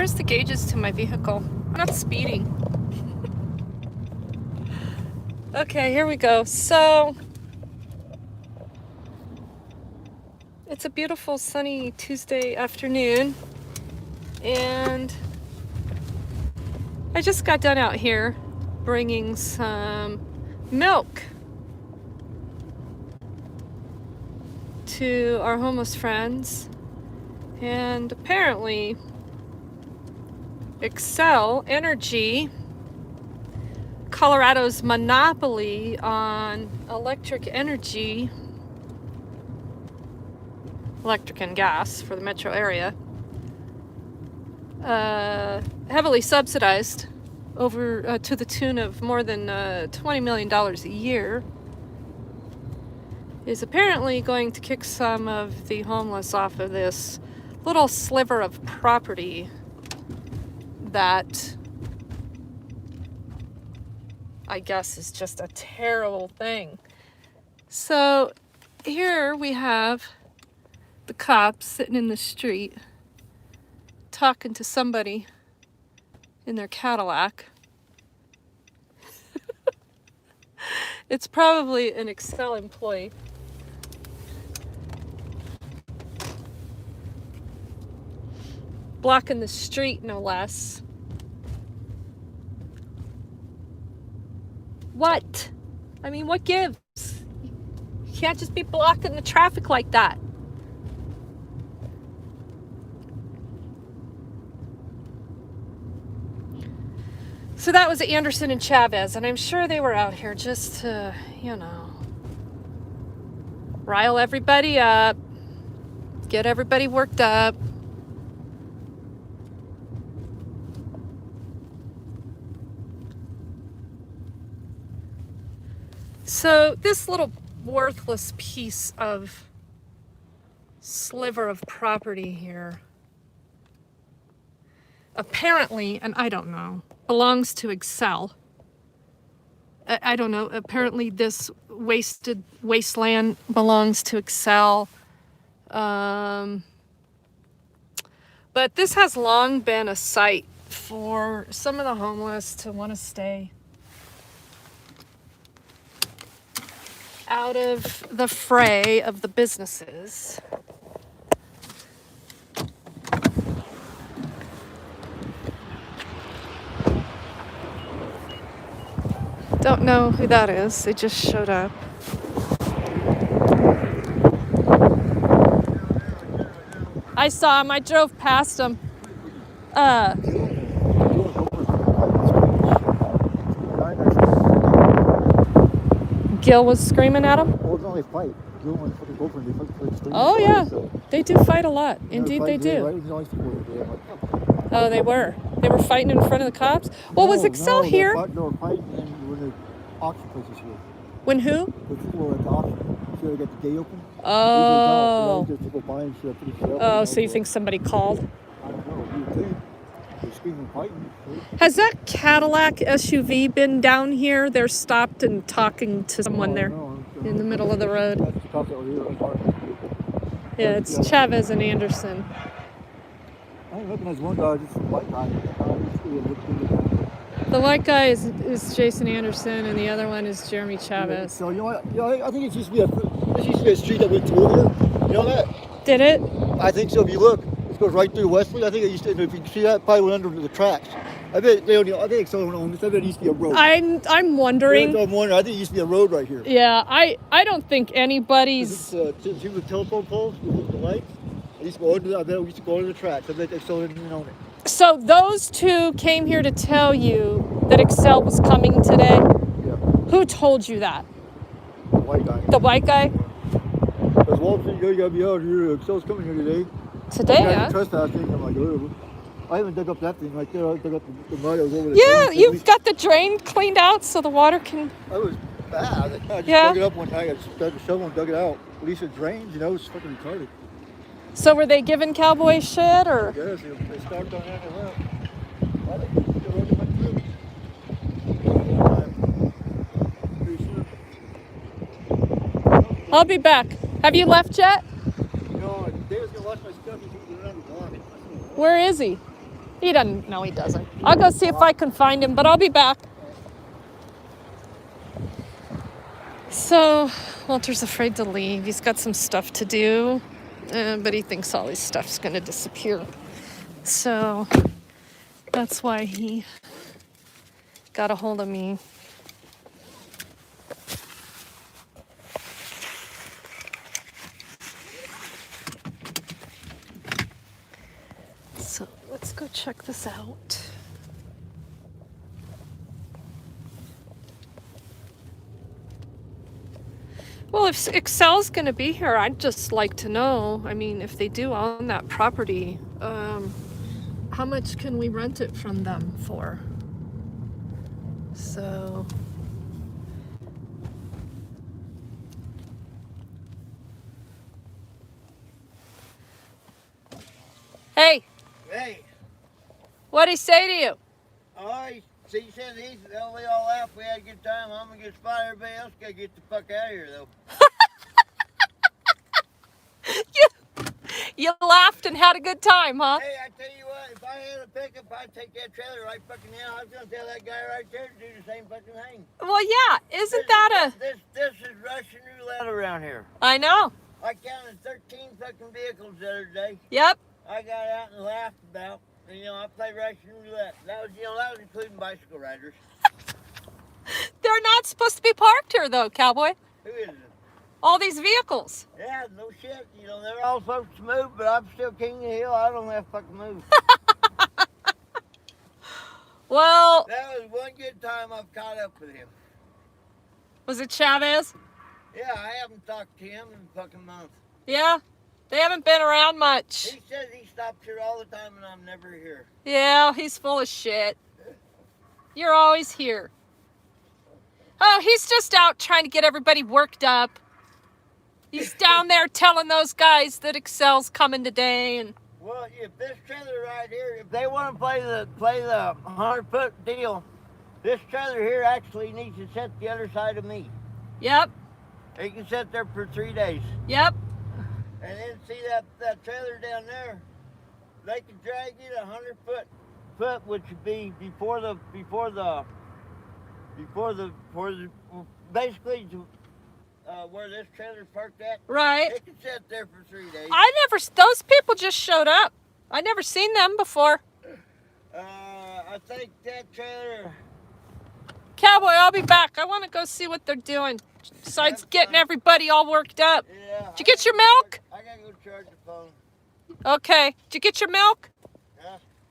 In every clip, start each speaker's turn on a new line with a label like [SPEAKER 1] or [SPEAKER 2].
[SPEAKER 1] where's the gauges to my vehicle? I'm not speeding. Okay, here we go. So, it's a beautiful sunny Tuesday afternoon, and I just got done out here bringing some milk to our homeless friends, and apparently Xcel Energy, Colorado's monopoly on electric energy, electric and gas for the metro area, heavily subsidized over to the tune of more than $20 million a year, is apparently going to kick some of the homeless off of this little sliver of property that I guess is just a terrible thing. So here we have the cops sitting in the street talking to somebody in their Cadillac. It's probably an Xcel employee. Blocking the street, no less. What? I mean, what gives? You can't just be blocking the traffic like that. So that was Anderson and Chavez, and I'm sure they were out here just to, rile everybody up, get everybody worked up. So this little worthless piece of sliver of property here apparently, and I don't know, belongs to Xcel. I don't know, apparently this wasteland belongs to Xcel. But this has long been a site for some of the homeless to want to stay out of the fray of the businesses. Don't know who that is. They just showed up. I saw him. I drove past him. Gil was screaming at him?
[SPEAKER 2] Well, it's not a fight. Gil wants to go for it.
[SPEAKER 1] Oh, yeah. They do fight a lot. Indeed, they do. Oh, they were. They were fighting in front of the cops? Well, was Xcel here?
[SPEAKER 2] They were fighting when the auction place was here.
[SPEAKER 1] When who?
[SPEAKER 2] The people were at the auction. So they got the gate open.
[SPEAKER 1] Oh.
[SPEAKER 2] Oh,
[SPEAKER 1] so you think somebody called?
[SPEAKER 2] I don't know. You think. They're screaming, fighting.
[SPEAKER 1] Has that Cadillac SUV been down here? They're stopped and talking to someone there in the middle of the road. Yeah, it's Chavez and Anderson.
[SPEAKER 2] I recognize one guy, just a white guy.
[SPEAKER 1] The white guy is Jason Anderson, and the other one is Jeremy Chavez.
[SPEAKER 2] So you know what? I think it used to be a street that went through here. You know that?
[SPEAKER 1] Did it?
[SPEAKER 2] I think so. If you look, it goes right through Westwood. I think it used to. If you see that, probably went under the tracks. I bet they only. I think someone owned this. I bet it used to be a road.
[SPEAKER 1] I'm wondering.
[SPEAKER 2] I'm wondering. I think it used to be a road right here.
[SPEAKER 1] Yeah, I don't think anybody's.
[SPEAKER 2] See the telephone poles with the lights. I used to go under. I bet we used to go under the tracks. I bet they still didn't own it.
[SPEAKER 1] So those two came here to tell you that Xcel was coming today?
[SPEAKER 2] Yeah.
[SPEAKER 1] Who told you that?
[SPEAKER 2] The white guy.
[SPEAKER 1] The white guy?
[SPEAKER 2] Because Walt said, you gotta be out here. Xcel's coming here today.
[SPEAKER 1] Today, yeah?
[SPEAKER 2] Trespassing. I'm like, oh. I haven't dug up that thing right there. I dug up the mud that was over there.
[SPEAKER 1] Yeah, you've got the drain cleaned out so the water can...
[SPEAKER 2] That was bad. I just dug it up one night. I just started the shovel and dug it out. At least it drains, it's fucking retarded.
[SPEAKER 1] So were they giving Cowboy shit, or?
[SPEAKER 2] Yes, they started on that and left. I think the road went through. Pretty sure.
[SPEAKER 1] I'll be back. Have you left yet?
[SPEAKER 2] No, David's gonna watch my stuff. He's going around the block.
[SPEAKER 1] Where is he? He doesn't. No, he doesn't. I'll go see if I can find him, but I'll be back. So, Walter's afraid to leave. He's got some stuff to do, but he thinks all his stuff's going to disappear. So, that's why he got a hold of me. So, let's go check this out. Well, if Xcel's going to be here, I'd just like to know, I mean, if they do own that property, how much can we rent it from them for? So, hey,
[SPEAKER 3] Hey,
[SPEAKER 1] what'd he say to you?
[SPEAKER 3] alright. See, he said we all laughed. We had a good time. I'm gonna get spotted. Everybody else gotta get the fuck out of here, though.
[SPEAKER 1] You laughed and had a good time, huh?
[SPEAKER 3] Hey, I tell you what, if I had a pickup, I'd take that trailer right fucking now. I was gonna tell that guy right there to do the same fucking thing.
[SPEAKER 1] Well, yeah, isn't that a...
[SPEAKER 3] This is Russian roulette around here.
[SPEAKER 1] I know.
[SPEAKER 3] I counted 13 fucking vehicles the other day.
[SPEAKER 1] Yep.
[SPEAKER 3] I got out and laughed about. And, I play Russian roulette. That was including bicycle riders.
[SPEAKER 1] They're not supposed to be parked here, though, cowboy.
[SPEAKER 3] Who is it?
[SPEAKER 1] All these vehicles.
[SPEAKER 3] Yeah, no shit. They're all supposed to move, but I'm still king of the hill. I don't have to fucking move.
[SPEAKER 1] Well...
[SPEAKER 3] That was one good time I've caught up with him.
[SPEAKER 1] Was it Chavez?
[SPEAKER 3] Yeah, I haven't talked to him in a fucking month.
[SPEAKER 1] Yeah. They haven't been around much.
[SPEAKER 3] He says he stops here all the time and I'm never here.
[SPEAKER 1] Yeah, he's full of shit. You're always here. Oh, he's just out trying to get everybody worked up. He's down there telling those guys that Xcel's coming today. And
[SPEAKER 3] Well, if this trailer right here, if they want to play the 100-foot deal, this trailer here actually needs to sit the other side of me.
[SPEAKER 1] Yep,
[SPEAKER 3] It can sit there for 3 days.
[SPEAKER 1] yep.
[SPEAKER 3] And then see that trailer down there, they can drag it 100 foot, which would be before the basically to, where this trailer's parked at.
[SPEAKER 1] Right.
[SPEAKER 3] It can sit there for 3 days.
[SPEAKER 1] Those people just showed up. I never seen them before.
[SPEAKER 3] I think that trailer.
[SPEAKER 1] Cowboy, I'll be back. I want to go see what they're doing. Besides getting everybody all worked up.
[SPEAKER 3] Yeah.
[SPEAKER 1] Did you get your milk?
[SPEAKER 3] I gotta go charge the phone.
[SPEAKER 1] Okay. Did you get your milk?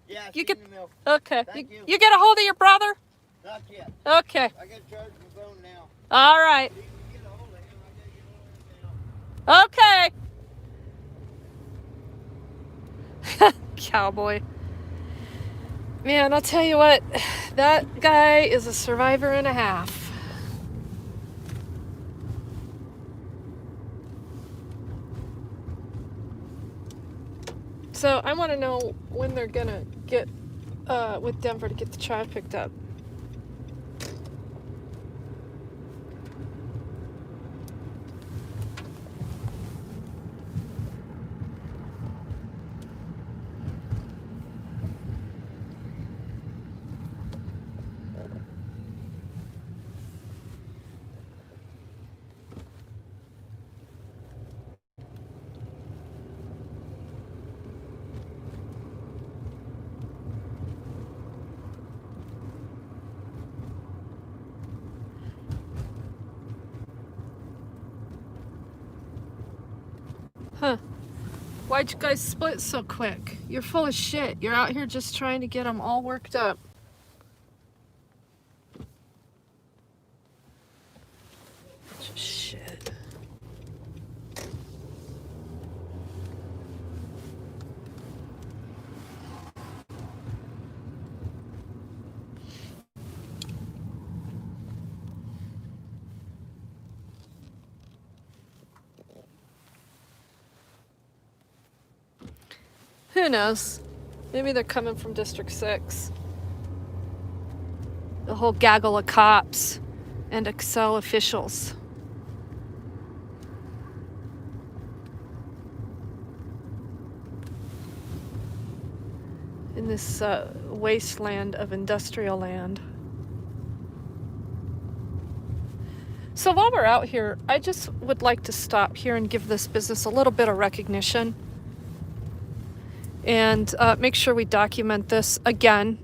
[SPEAKER 3] Yeah.
[SPEAKER 1] You
[SPEAKER 3] I
[SPEAKER 1] get-
[SPEAKER 3] seen the milk.
[SPEAKER 1] Okay.
[SPEAKER 3] Thank you.
[SPEAKER 1] You get a hold of your brother?
[SPEAKER 3] Not yet.
[SPEAKER 1] Okay.
[SPEAKER 3] I gotta charge the phone now.
[SPEAKER 1] All right.
[SPEAKER 3] You can get a hold of him. I gotta get a hold of him now.
[SPEAKER 1] Okay. Cowboy. Man, I'll tell you what, that guy is a survivor and a half. So I want to know when they're gonna get with Denver to get the child picked up. Huh. Why'd you guys split so quick? You're full of shit. You're out here just trying to get them all worked up. Bunch of shit. Who knows? Maybe they're coming from District 6. The whole gaggle of cops and Xcel officials. in this wasteland of industrial land. So while we're out here, I just would like to stop here and give this business a little bit of recognition and make sure we document this again,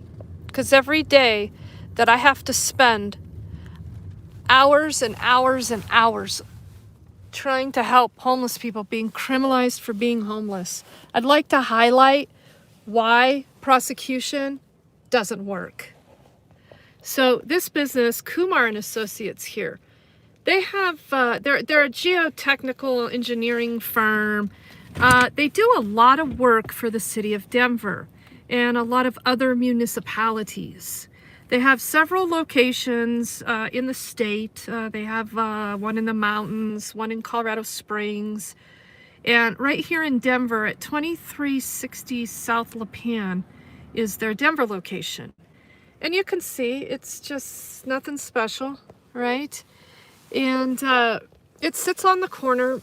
[SPEAKER 1] because every day that I have to spend hours and hours and hours trying to help homeless people being criminalized for being homeless, I'd like to highlight why prosecution doesn't work. So this business, Kumar and Associates here, they have, they're a geotechnical engineering firm. They do a lot of work for the city of Denver and a lot of other municipalities. They have several locations in the state. They have one in the mountains, one in Colorado Springs, and right here in Denver at 2360 South Lipan is their Denver location. And you can see it's just nothing special, right? And it sits on the corner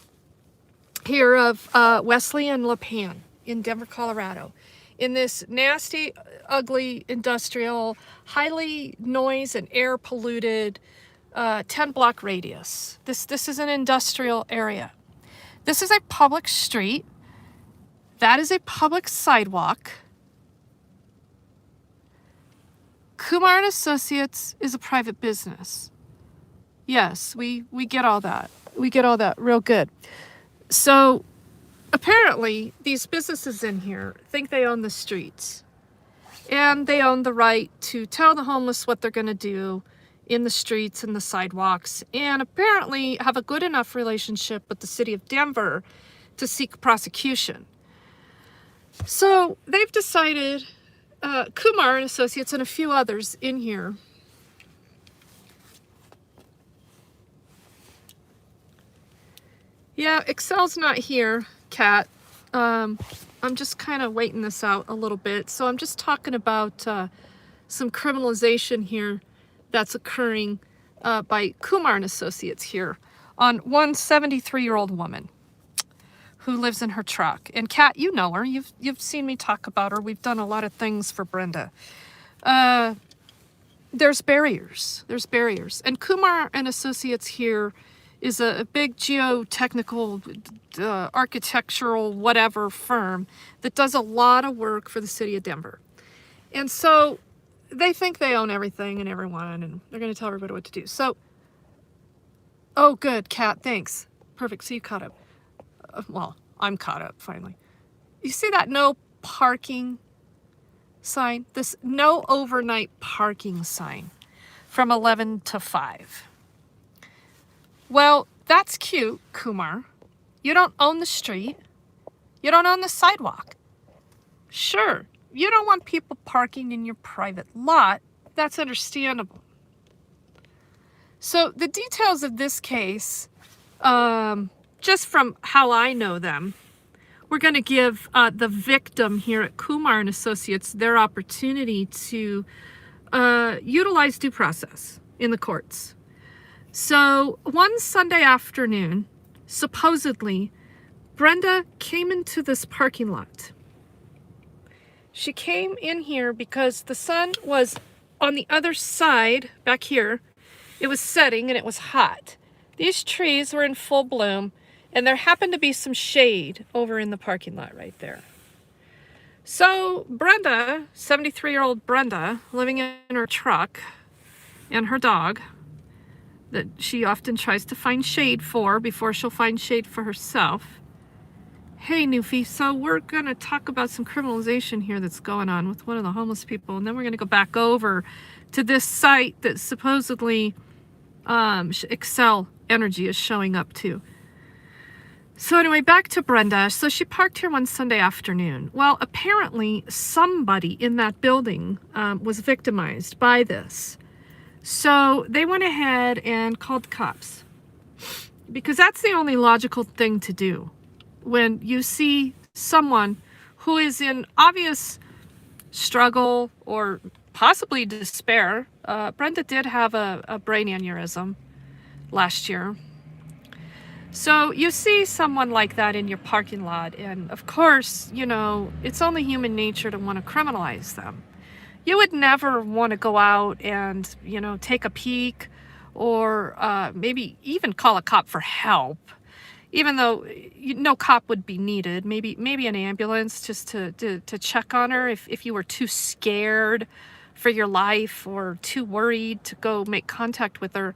[SPEAKER 1] here of Wesley and Lipan in Denver, Colorado, in this nasty, ugly, industrial, highly noise and air polluted 10-block radius. This is an industrial area. This is a public street. That is a public sidewalk. Kumar and Associates is a private business. Yes, we get all that. We get all that real good. So apparently these businesses in here think they own the streets, and they own the right to tell the homeless what they're going to do in the streets and the sidewalks, and apparently have a good enough relationship with the city of Denver to seek prosecution. So they've decided, Kumar and Associates and a few others in here, yeah, Excel's not here, Kat. I'm just kind of waiting this out a little bit. So I'm just talking about some criminalization here that's occurring by Kumar and Associates here on one 73-year-old woman who lives in her truck. And Kat, you know her. You've seen me talk about her. We've done a lot of things for Brenda. There's barriers. There's barriers. And Kumar and Associates here is a big geotechnical, architectural, whatever firm that does a lot of work for the city of Denver. And so they think they own everything and everyone, and they're going to tell everybody what to do. So, oh, good, Kat, thanks. Perfect, so you caught up. Well, I'm caught up, finally. You see that no parking sign? This no overnight parking sign from 11 to 5. Well, that's cute, Kumar. You don't own the street. You don't own the sidewalk. Sure, you don't want people parking in your private lot. That's understandable. So the details of this case, just from how I know them, we're going to give the victim here at Kumar and Associates their opportunity to utilize due process in the courts. So one Sunday afternoon, supposedly, Brenda came into this parking lot. She came in here because the sun was on the other side, back here. It was setting and it was hot. These trees were in full bloom, and there happened to be some shade over in the parking lot right there. So Brenda, 73-year-old Brenda, living in her truck, and her dog, that she often tries to find shade for before she'll find shade for herself. Hey, Newfie, so we're going to talk about some criminalization here that's going on with one of the homeless people, and then we're going to go back over to this site that supposedly Xcel Energy is showing up to. So anyway, back to Brenda. So she parked here one Sunday afternoon. Well, apparently somebody in that building was victimized by this. So they went ahead and called the cops, because that's the only logical thing to do when you see someone who is in obvious struggle or possibly despair. Brenda did have a brain aneurysm last year. So you see someone like that in your parking lot, and of course, you know, it's only human nature to want to criminalize them. You would never want to go out and, you know, take a peek or maybe even call a cop for help, even though no cop would be needed. Maybe an ambulance just to check on her if you were too scared for your life or too worried to go make contact with her.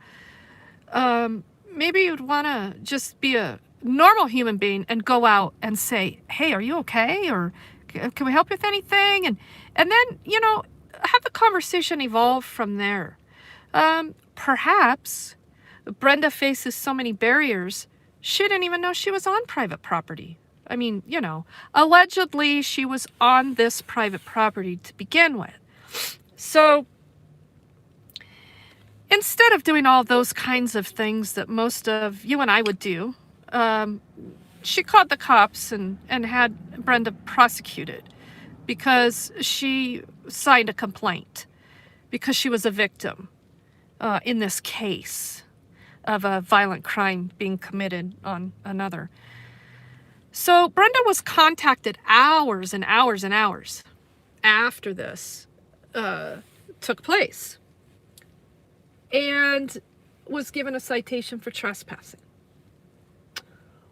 [SPEAKER 1] Maybe you'd want to just be a normal human being and go out and say, hey, are you okay? Or can we help you with anything? And then, you know, have the conversation evolve from there. Perhaps Brenda faces so many barriers, she didn't even know she was on private property. I mean, you know, allegedly she was on this private property to begin with. So instead of doing all those kinds of things that most of you and I would do, she called the cops and had Brenda prosecuted because she signed a complaint because she was a victim in this case of a violent crime being committed on another. So Brenda was contacted hours and hours and hours after this took place, and was given a citation for trespassing.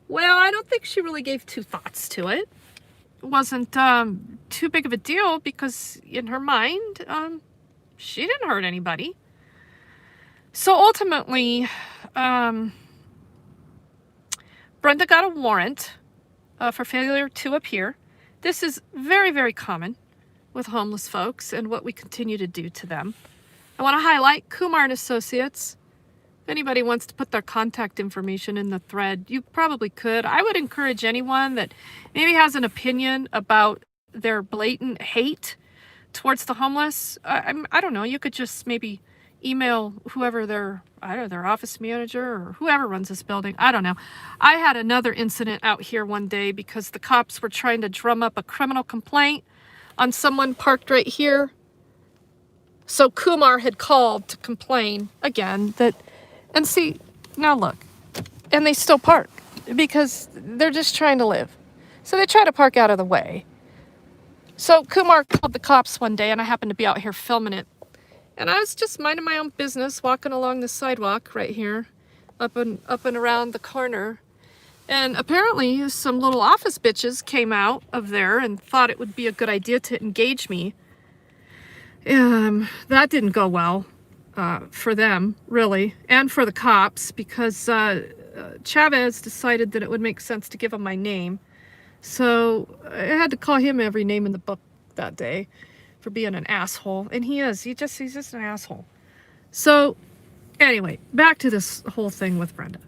[SPEAKER 1] Well, I don't think she really gave two thoughts to it. It wasn't too big of a deal because in her mind, she didn't hurt anybody. So ultimately, Brenda got a warrant for failure to appear. This is very, very common with homeless folks and what we continue to do to them. I want to highlight Kumar and Associates. If anybody wants to put their contact information in the thread, you probably could. I would encourage anyone that maybe has an opinion about their blatant hate towards the homeless. I don't know, you could just maybe email whoever their office manager or whoever runs this building. I don't know. I had another incident out here one day because the cops were trying to drum up a criminal complaint on someone parked right here. So Kumar had called to complain again that, and see, now look, and they still park because they're just trying to live. So they try to park out of the way. So Kumar called the cops one day, and I happened to be out here filming it. And I was just minding my own business, walking along the sidewalk right here, up and around the corner. And apparently some little office bitches came out of there and thought it would be a good idea to engage me. That didn't go well for them, really, and for the cops, because Chavez decided that it would make sense to give him my name. So I had to call him every name in the book that day for being an asshole. And he's just an asshole. So anyway, back to this whole thing with Brenda.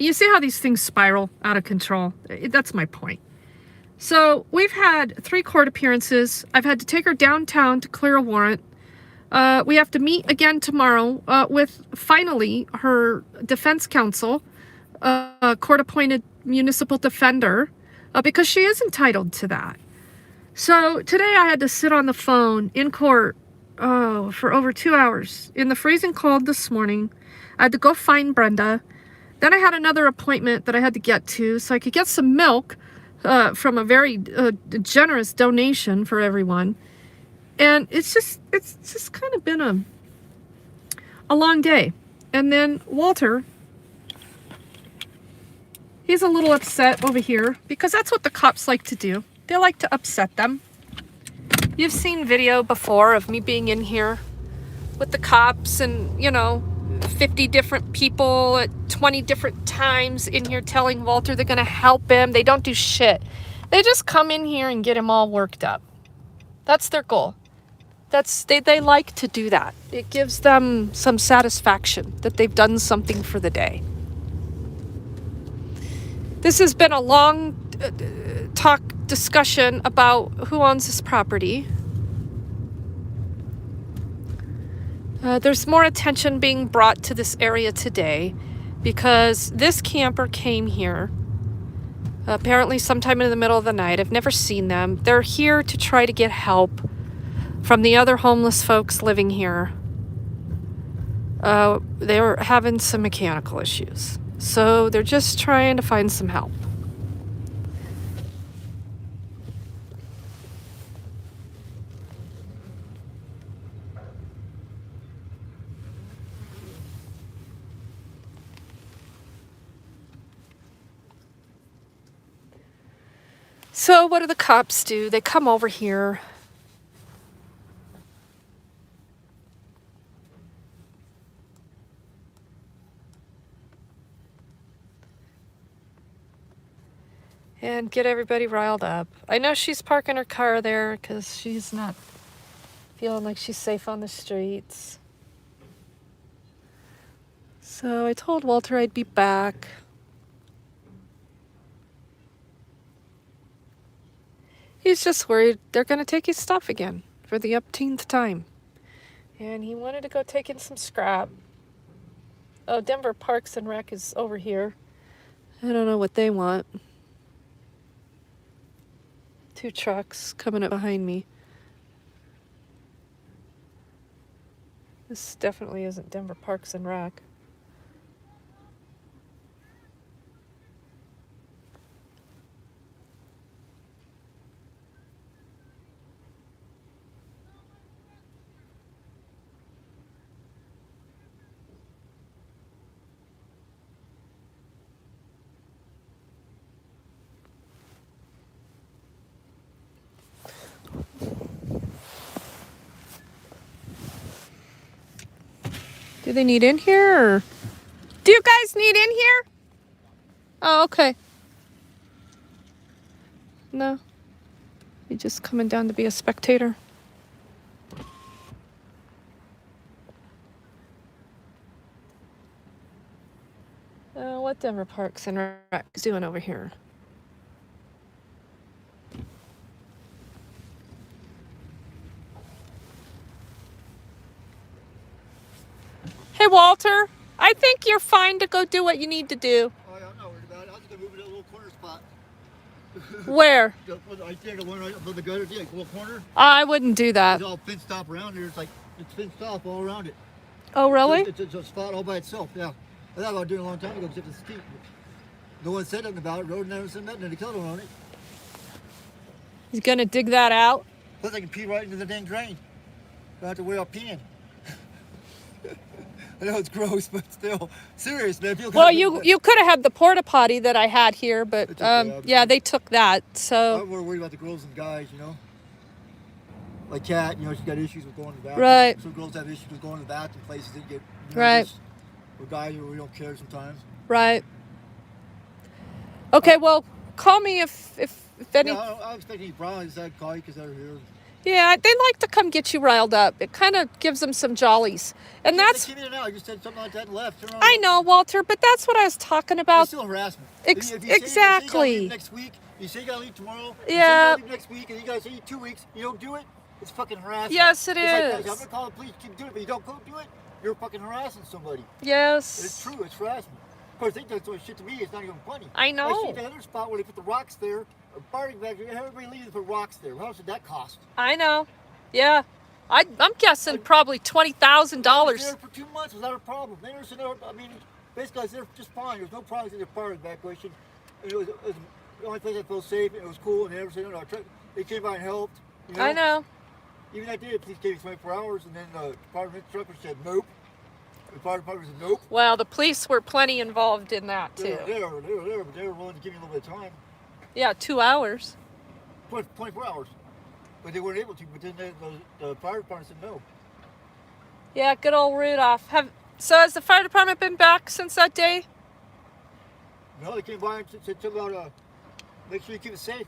[SPEAKER 1] You see how these things spiral out of control? That's my point. So we've had 3 court appearances. I've had to take her downtown to clear a warrant. We have to meet again tomorrow with finally her defense counsel, court-appointed municipal defender, because she is entitled to that. So today I had to sit on the phone in court for over 2 hours in the freezing cold this morning. I had to go find Brenda. Then I had another appointment that I had to get to so I could get some milk from a very generous donation for everyone. And it's just kind of been a long day. And then Walter, he's a little upset over here because that's what the cops like to do. They like to upset them. You've seen video before of me being in here with the cops and, 50 different people at 20 different times in here telling Walter they're going to help him. They don't do shit. They just come in here and get him all worked up. That's their goal. They like to do that. It gives them some satisfaction that they've done something for the day. This has been a long discussion about who owns this property. There's more attention being brought to this area today because this camper came here apparently sometime in the middle of the night. I've never seen them. They're here to try to get help from the other homeless folks living here. They were having some mechanical issues. So they're just trying to find some help. So what do the cops do? They come over here. And get everybody riled up. I know she's parking her car there because she's not feeling like she's safe on the streets. So I told Walter I'd be back. He's just worried they're going to take his stuff again for the upteenth time. And he wanted to go take in some scrap. Oh, Denver Parks and Rec is over here. I don't know what they want. 2 trucks coming up behind me. This definitely isn't Denver Parks and Rec. Do they need in here? Or... Do you guys need in here? Oh, okay. No. You just coming down to be a spectator? What Denver Parks and Rec is doing over here? Hey, Walter. I think you're fine to go do what you need to do.
[SPEAKER 2] Oh, yeah, I'm not worried about it. I was going to move it to a little corner spot.
[SPEAKER 1] Where?
[SPEAKER 2] I think the one right above the gutter, yeah, like a little corner.
[SPEAKER 1] I wouldn't do that.
[SPEAKER 2] It's all fenced off around here. It's fenced off all around it.
[SPEAKER 1] Oh, really?
[SPEAKER 2] It's a spot all by itself, yeah. I thought about doing it a long time ago, except it's steep. No one said nothing about it. Road never said nothing, and they killed him on it.
[SPEAKER 1] He's gonna dig that out?
[SPEAKER 2] Plus, I can pee right into the dang drain. Don't have to worry about peeing. I know it's gross, but still, serious, man.
[SPEAKER 1] Well, you could have had the porta potty that I had here, but yeah, they took that. So
[SPEAKER 2] I'm more worried about the girls and guys, you know. Like Kat, you know, she's got issues with going to the bathroom.
[SPEAKER 1] Right.
[SPEAKER 2] Some girls have issues with going to the bathroom places that get, you know,
[SPEAKER 1] right.
[SPEAKER 2] Or guys who really don't care sometimes.
[SPEAKER 1] Right. Okay, well, call me if any.
[SPEAKER 2] Yeah, I don't expect any problems. I'd call you because they're here.
[SPEAKER 1] Yeah, they like to come get you riled up. It kind of gives them some jollies. And that's...
[SPEAKER 2] They came in and out. I just said something like that and left.
[SPEAKER 1] I know, Walter, but that's what I was talking about.
[SPEAKER 2] It's still harassment.
[SPEAKER 1] Exactly.
[SPEAKER 2] You say you gotta leave next week, you say you gotta leave tomorrow,
[SPEAKER 1] yeah.
[SPEAKER 2] You say you gotta leave next week, and you guys say 2 weeks, you don't do it, it's fucking harassment.
[SPEAKER 1] Yes, it is.
[SPEAKER 2] Like, I'm gonna call the police, keep doing it, but you don't go do it, you're fucking harassing somebody.
[SPEAKER 1] Yes.
[SPEAKER 2] It's true, it's harassment. Of course, they do so much shit to me, it's not even funny.
[SPEAKER 1] I know.
[SPEAKER 2] I see the other spot where they put the rocks there, or parking back there, everybody leaves to put rocks there. How much did that cost?
[SPEAKER 1] I know. Yeah. I'm guessing probably $20,000.
[SPEAKER 2] There for 2 months without a problem. They never said, I mean, basically, they're just fine. There's no problems in the parking evacuation. It was the only place I felt safe, and it was cool, and they never said, no, they came by and helped. You know?
[SPEAKER 1] I know.
[SPEAKER 2] Even that day, the police gave me 24 hours, and then the department trucker said, nope. The fire department said, nope.
[SPEAKER 1] Well, the police were plenty involved in that, too.
[SPEAKER 2] They were there, but they were willing to give me a little bit of time.
[SPEAKER 1] Yeah, 2 hours.
[SPEAKER 2] 24 hours. But they weren't able to, but then the fire department said no.
[SPEAKER 1] Yeah, good old Rudolph. So has the fire department been back since that day?
[SPEAKER 2] No, they came by and said something about make sure you keep it safe.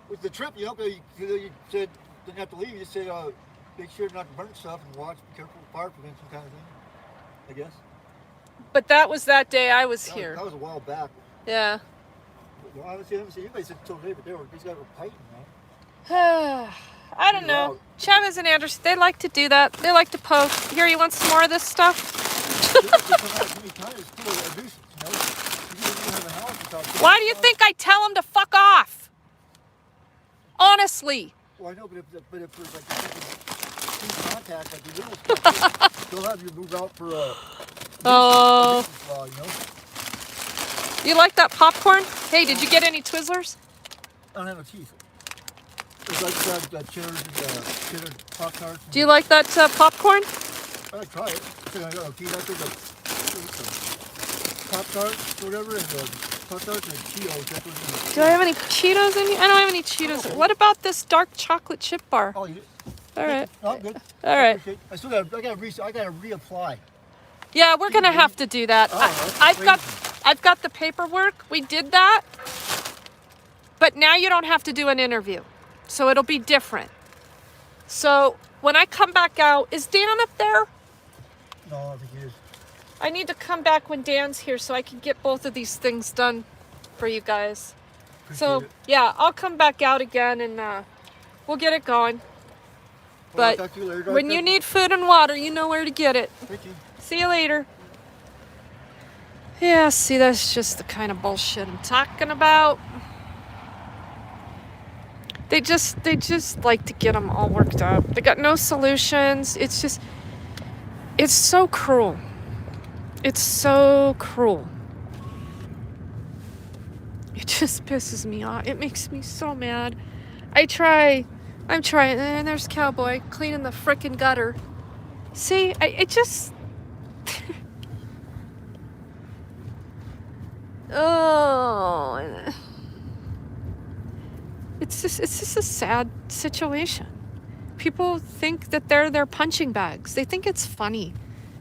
[SPEAKER 2] With the trip, you know, you said didn't have to leave. You just said make sure not to burn stuff and watch, be careful with fire prevention kind of thing, I guess.
[SPEAKER 1] But that was that day I was here.
[SPEAKER 2] That was a while back.
[SPEAKER 1] Yeah.
[SPEAKER 2] Well, I haven't seen anybody said until today, but these guys were fighting, man.
[SPEAKER 1] I don't know. Chavez and Anderson, they like to do that. They like to poke. Here, you want some more of this stuff? Why do you think I tell them to fuck off? Honestly.
[SPEAKER 2] Well, I know, but if there's like contact, like the little stuff, they'll have you move out for
[SPEAKER 1] Oh.
[SPEAKER 2] Well, you know.
[SPEAKER 1] You like that popcorn? Hey, did you get any Twizzlers?
[SPEAKER 2] I don't have no teeth. It's like cheddar Pop-Tarts.
[SPEAKER 1] Do you like that popcorn?
[SPEAKER 2] I try it. I got no teeth. I think Pop-Tarts, whatever, and Pop-Tarts and Cheetos.
[SPEAKER 1] Do I have any Cheetos in here? I don't have any Cheetos.
[SPEAKER 2] Okay.
[SPEAKER 1] What about this dark chocolate chip bar?
[SPEAKER 2] Oh, you
[SPEAKER 1] All right.
[SPEAKER 2] No, I'm good.
[SPEAKER 1] All right.
[SPEAKER 2] I still got. I got to reapply.
[SPEAKER 1] Yeah, we're gonna have to do that.
[SPEAKER 2] Oh,
[SPEAKER 1] I've got the paperwork. We did that, but now you don't have to do an interview, so it'll be different. So when I come back out, is Dan up there?
[SPEAKER 2] No, I don't think he is.
[SPEAKER 1] I need to come back when Dan's here so I can get both of these things done for you guys. So
[SPEAKER 2] Appreciate it.
[SPEAKER 1] yeah, I'll come back out again and we'll get it going.
[SPEAKER 2] Well, I'll
[SPEAKER 1] But
[SPEAKER 2] talk to you later.
[SPEAKER 1] when you need food and water, you know where to get it.
[SPEAKER 2] Thank you.
[SPEAKER 1] See you later. Yeah, see, that's just the kind of bullshit I'm talking about. They just like to get them all worked up. They got no solutions. It's so cruel. It's so cruel. It just pisses me off. It makes me so mad. I'm trying, and there's Cowboy cleaning the frickin' gutter. See, it just... Oh, it's just a sad situation. People think that they're their punching bags. They think it's funny.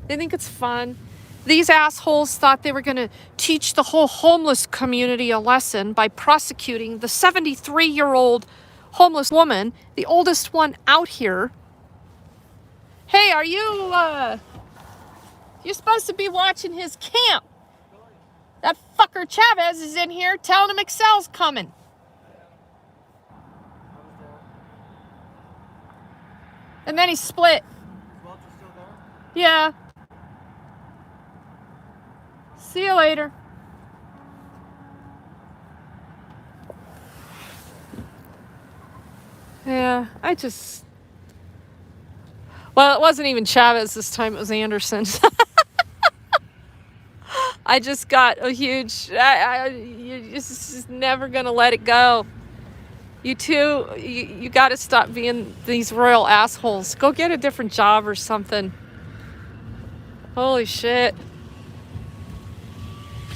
[SPEAKER 1] They think it's fun. These assholes thought they were going to teach the whole homeless community a lesson by prosecuting the 73-year-old homeless woman, the oldest one out here. Hey, are you, you're supposed to be watching his camp. That fucker Chavez is in here telling him Xcel's coming. And then he split. Yeah. See you later. Yeah, well, it wasn't even Chavez this time, it was Anderson. I just got a huge, you're just never going to let it go. You two, you got to stop being these royal assholes. Go get a different job or something. Holy shit.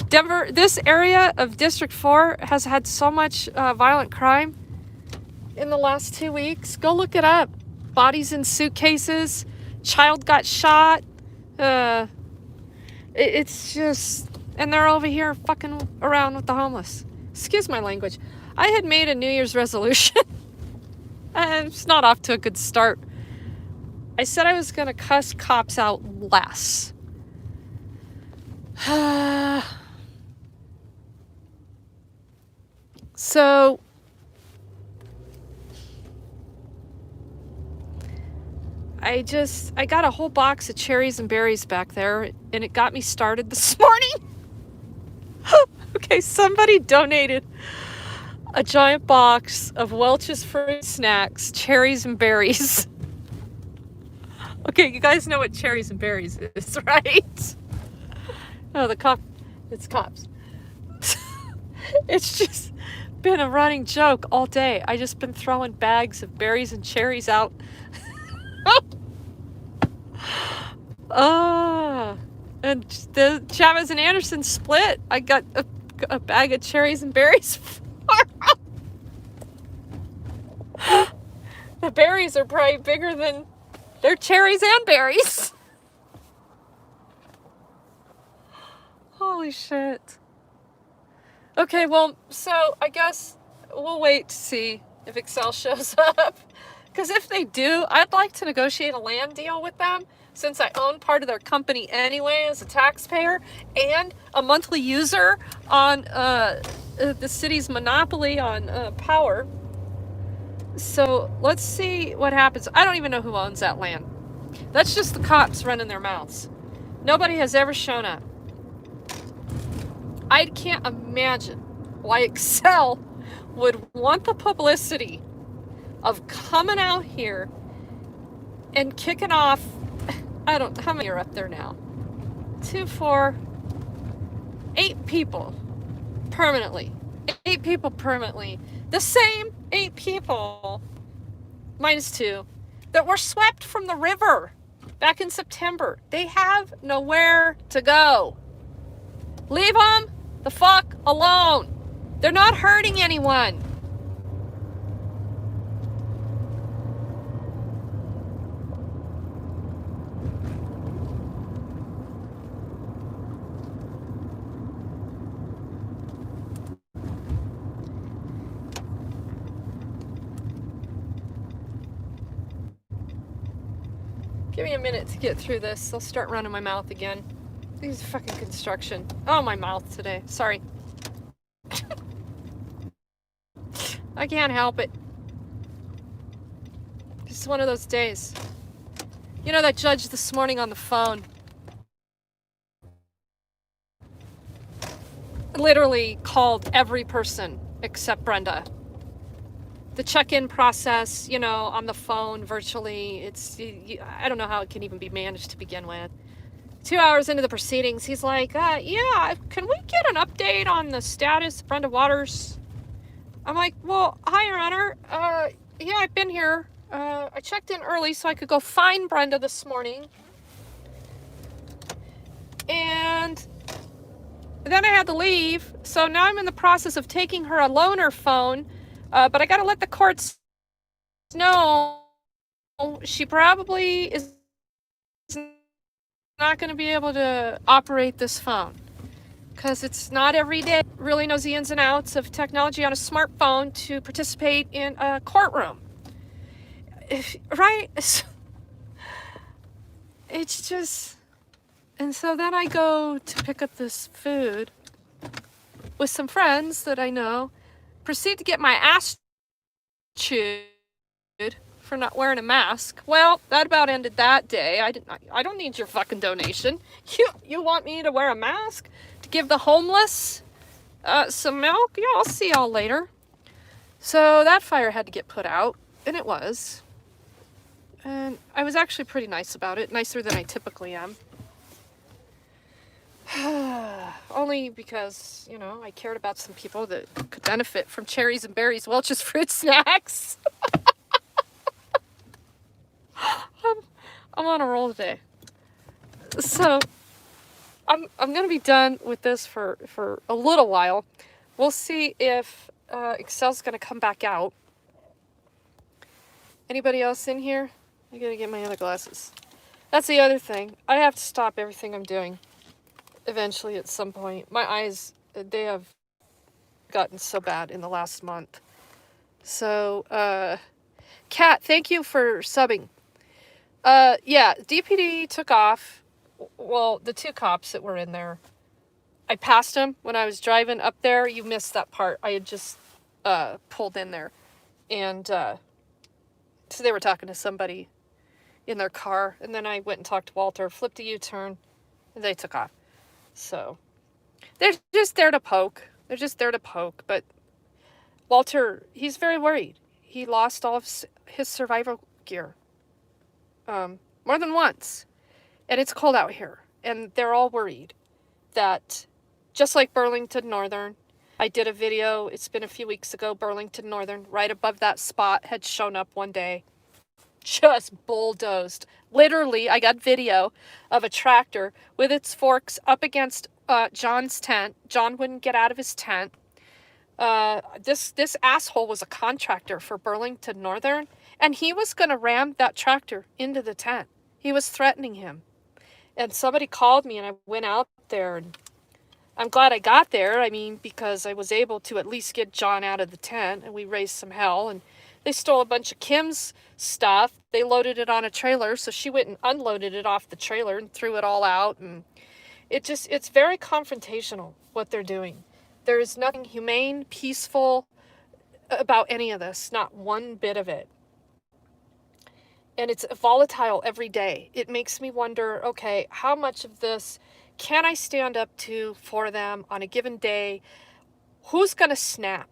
[SPEAKER 1] Denver, this area of District 4 has had so much violent crime in the last 2 weeks. Go look it up. Bodies in suitcases. Child got shot. It's just... And they're over here fucking around with the homeless. Excuse my language. I had made a New Year's resolution. And it's not off to a good start. I said I was going to cuss cops out less. So... I got a whole box of cherries and berries back there, and it got me started this morning. Okay, somebody donated a giant box of Welch's fruit snacks, cherries and berries. Okay, you guys know what cherries and berries is, right? Oh, it's cops. It's just been a running joke all day. I just been throwing bags of berries and cherries out. And the Chavez and Anderson split. I got a bag of cherries and berries for them. The berries are probably bigger than their cherries and berries. Holy shit. Okay, well, so I guess we'll wait to see if Xcel shows up. Because if they do, I'd like to negotiate a land deal with them, since I own part of their company anyway as a taxpayer and a monthly user on the city's monopoly on power. So let's see what happens. I don't even know who owns that land. That's just the cops running their mouths. Nobody has ever shown up. I can't imagine why Xcel would want the publicity of coming out here and kicking off, I don't, how many are up there now? 2, 4, 8 people permanently. 8 people permanently. The same 8 people, minus 2, that were swept from the river back in September. They have nowhere to go. Leave them the fuck alone. They're not hurting anyone. Give me a minute to get through this. I'll start running my mouth again. These fucking construction. Oh, my mouth today. Sorry. I can't help it. It's one of those days. You know that judge this morning on the phone literally called every person except Brenda. The check-in process, you know, on the phone virtually, I don't know how it can even be managed to begin with. 2 hours into the proceedings, he's like, yeah, can we get an update on the status of Brenda Waters? I'm like, well, hi, Your Honor. Yeah, I've been here. I checked in early so I could go find Brenda this morning. And then I had to leave. So now I'm in the process of taking her a loaner phone. But I got to let the courts know she probably is not going to be able to operate this phone. Because it's not every day really knows the ins and outs of technology on a smartphone to participate in a courtroom. Right? It's just... And so then I go to pick up this food with some friends that I know, proceed to get my ass chewed for not wearing a mask. Well, that about ended that day. I don't need your fucking donation. You want me to wear a mask? To give the homeless some milk? Yeah, I'll see y'all later. So that fire had to get put out, and it was. And I was actually pretty nice about it, nicer than I typically am. Only because, you know, I cared about some people that could benefit from cherries and berries, Welch's fruit snacks. I'm on a roll today. So I'm gonna be done with this for a little while. We'll see if Excel's gonna come back out. Anybody else in here? I gotta get my other glasses. That's the other thing. I have to stop everything I'm doing eventually at some point. My eyes, they have gotten so bad in the last month. So, Kat, thank you for subbing. Yeah, DPD took off. Well, the 2 cops that were in there, I passed them when I was driving up there. You missed that part. I had just pulled in there. And so they were talking to somebody in their car. And then I went and talked to Walter, flipped a U-turn, and they took off. So they're just there to poke. They're just there to poke. But Walter, he's very worried. He lost all of his survival gear. More than once. And it's cold out here. And they're all worried that, just like Burlington Northern, I did a video, it's been a few weeks ago, Burlington Northern, right above that spot, had shown up one day. Just bulldozed. Literally, I got video of a tractor with its forks up against John's tent. John wouldn't get out of his tent. This asshole was a contractor for Burlington Northern, and he was going to ram that tractor into the tent. He was threatening him. And somebody called me, and I went out there, and I'm glad I got there. I mean, because I was able to at least get John out of the tent, and we raised some hell, and they stole a bunch of Kim's stuff. They loaded it on a trailer, so she went and unloaded it off the trailer and threw it all out. And it's very confrontational, what they're doing. There is nothing humane, peaceful about any of this, not one bit of it. And it's volatile every day. It makes me wonder, okay, how much of this can I stand up to for them on a given day? Who's going to snap?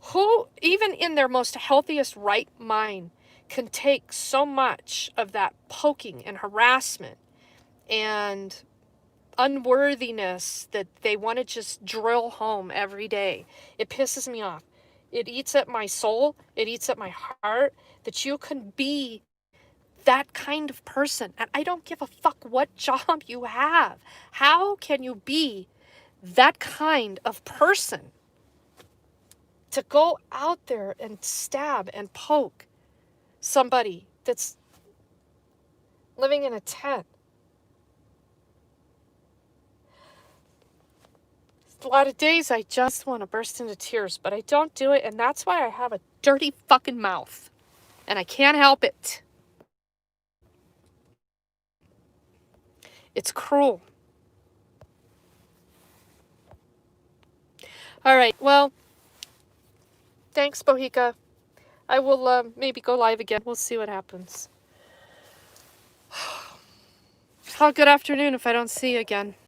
[SPEAKER 1] Who, even in their most healthiest right mind, can take so much of that poking and harassment and unworthiness that they want to just drill home every day. It pisses me off. It eats at my soul. It eats at my heart that you can be that kind of person. And I don't give a fuck what job you have. How can you be that kind of person to go out there and stab and poke somebody that's living in a tent? A lot of days I just want to burst into tears, but I don't do it, and that's why I have a dirty fucking mouth. And I can't help it. It's cruel. All right, well, thanks, Bohica. I will maybe go live again. We'll see what happens. Have a good afternoon if I don't see you again.